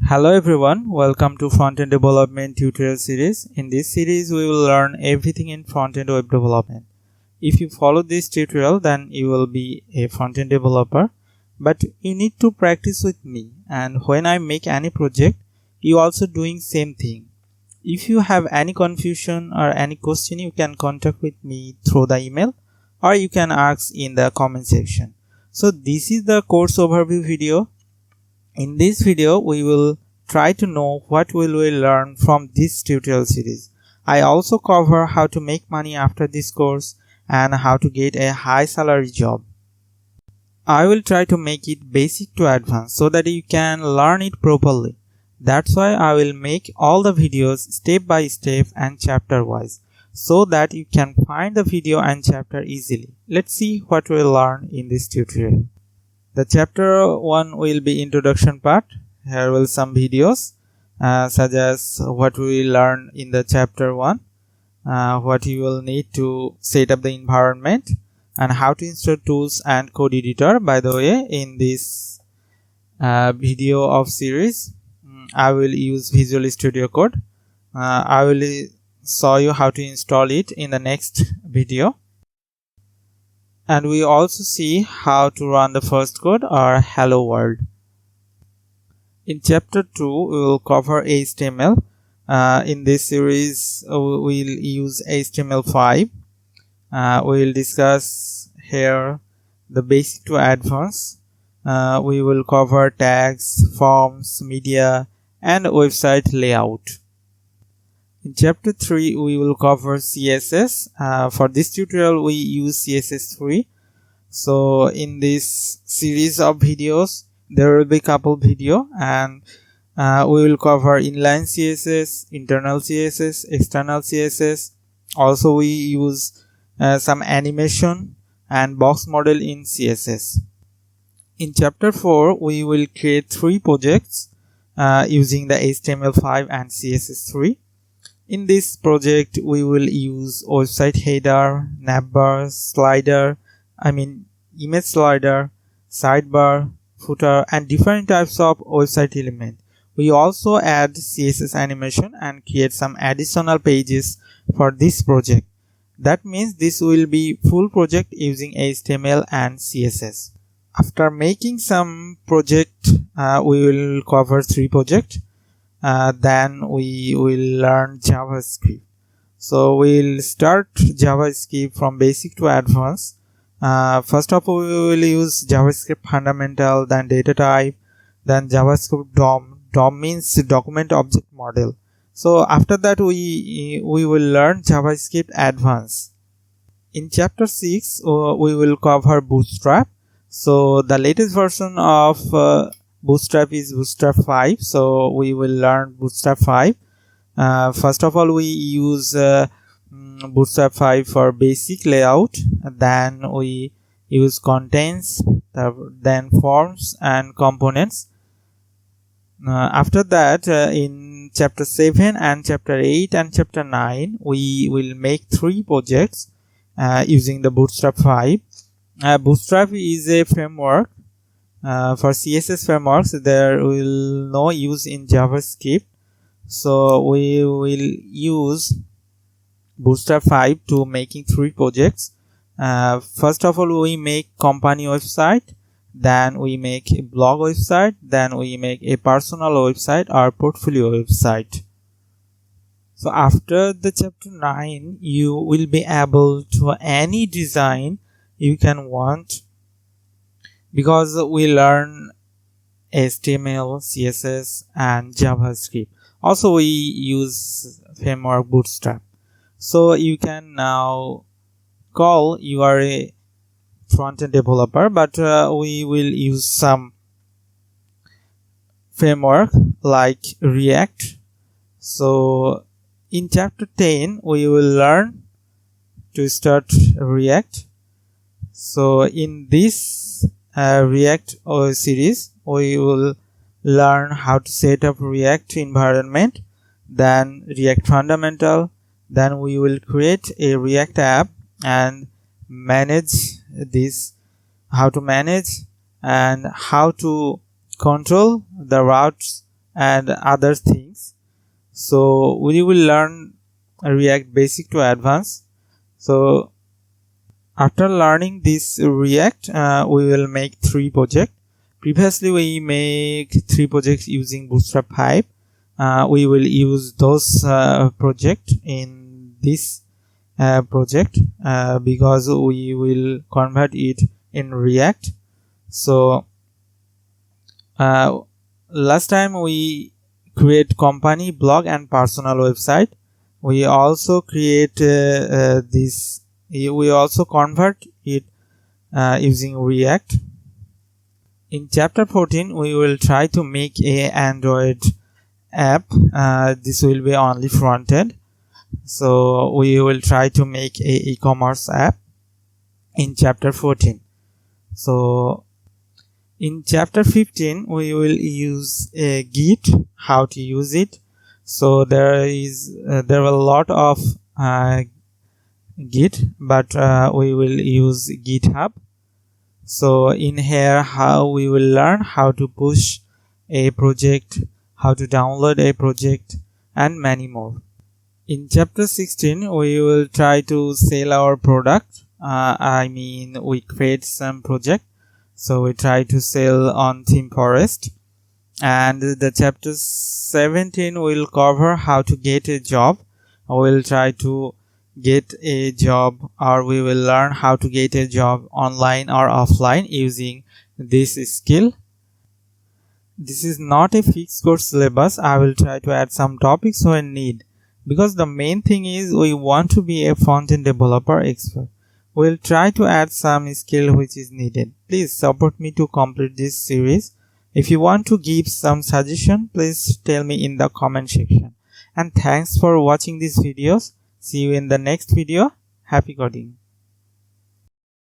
Hello everyone, welcome to Frontend Development tutorial series. In this series, we will learn everything in Frontend web development. If you follow this tutorial, then you will be a Frontend developer. But you need to practice with me, and when I make any project, you also doing same thing. If you have any confusion or any question, you can contact with me through the email, or you can ask in the comment section. So this is the course overview video. In this video, we will try to know what we will learn from this tutorial series. I also cover how to make money after this course and how to get a high salary job. I will try to make it basic to advanced so that you can learn it properly. That's why I will make all the videos step by step and chapter wise so that you can find the video and chapter easily. Let's see what we'll learn in this tutorial. The chapter 1 will be introduction part. Here will some videos such as what we will learn in the chapter 1, what you will need to set up the environment, and how to install tools and code editor. By the way, in this video of series, I will use Visual Studio Code. I will show you how to install it in the next video. And we also see how to run the first code or hello world. In chapter 2, we will cover HTML. In this series, we will use HTML5. We will discuss here the basic to advanced. We will cover tags, forms, media, and website layout. In chapter 3, we will cover CSS. For this tutorial, we use CSS3. So in this series of videos, there will be couple video, and we will cover inline CSS, internal CSS, external CSS. Also, we use some animation and box model in CSS. In chapter 4, we will create 3 projects using the HTML5 and CSS3. In this project, we will use website header, navbar, image slider, sidebar, footer, and different types of website element. We also add CSS animation and create some additional pages for this project. That means this will be full project using HTML and CSS. After making some project, we will cover 3 projects. Then we will learn JavaScript. So we'll start JavaScript from basic to advanced. First of all, we will use JavaScript fundamental, then data type, then JavaScript DOM. DOM means document object model. So after that, we will learn JavaScript advanced. In chapter 6, we will cover Bootstrap. So the latest version of Bootstrap is Bootstrap 5, so we will learn Bootstrap 5. First of all, we use Bootstrap 5 for basic layout, then we use contents, then forms and components. After that, in chapter 7 and chapter 8 and chapter 9, we will make 3 projects using the Bootstrap 5. Bootstrap is a framework. For CSS frameworks, there will no use in JavaScript, so we will use Bootstrap 5 to making 3 projects. First of all, we make company website, then we make a blog website, then we make a personal website or portfolio website. So after the chapter 9, you will be able to any design you can want, because we learn HTML, CSS, and JavaScript. Also, we use framework Bootstrap. So you can now call you are a front-end developer, but we will use some framework like React. So in chapter 10, we will learn to start React. So in this React series, we will learn how to set up React environment, then React fundamental, then we will create a React app and manage this, how to manage and how to control the routes and other things. So we will learn React basic to advanced. So after learning this React, we will make 3 projects. Previously we make 3 projects using Bootstrap 5. We will use those projects in this project because we will convert it in React. So last time we create company, blog and personal website. We also create we also convert it using React. In chapter 14 we will try to make a Android app. This will be only front end. So we will try to make a e-commerce app in chapter 14. So in chapter 15 we will use a Git, how to use it. So there are a lot of Git, but we will use GitHub. So in here we will learn how to push a project, how to download a project and many more. In chapter 16 we will try to sell our product. We create some project, so we try to sell on ThemeForest. And the chapter 17 will cover how to get a job. We will try to get a job, or we will learn how to get a job online or offline using this skill. This is not a fixed course syllabus. I will try to add some topics when need, because the main thing is we want to be a front-end developer expert. We'll try to add some skill which is needed. Please support me to complete this series. If you want to give some suggestion, please tell me in the comment section. And thanks for watching these videos. See you in the next video. Happy coding.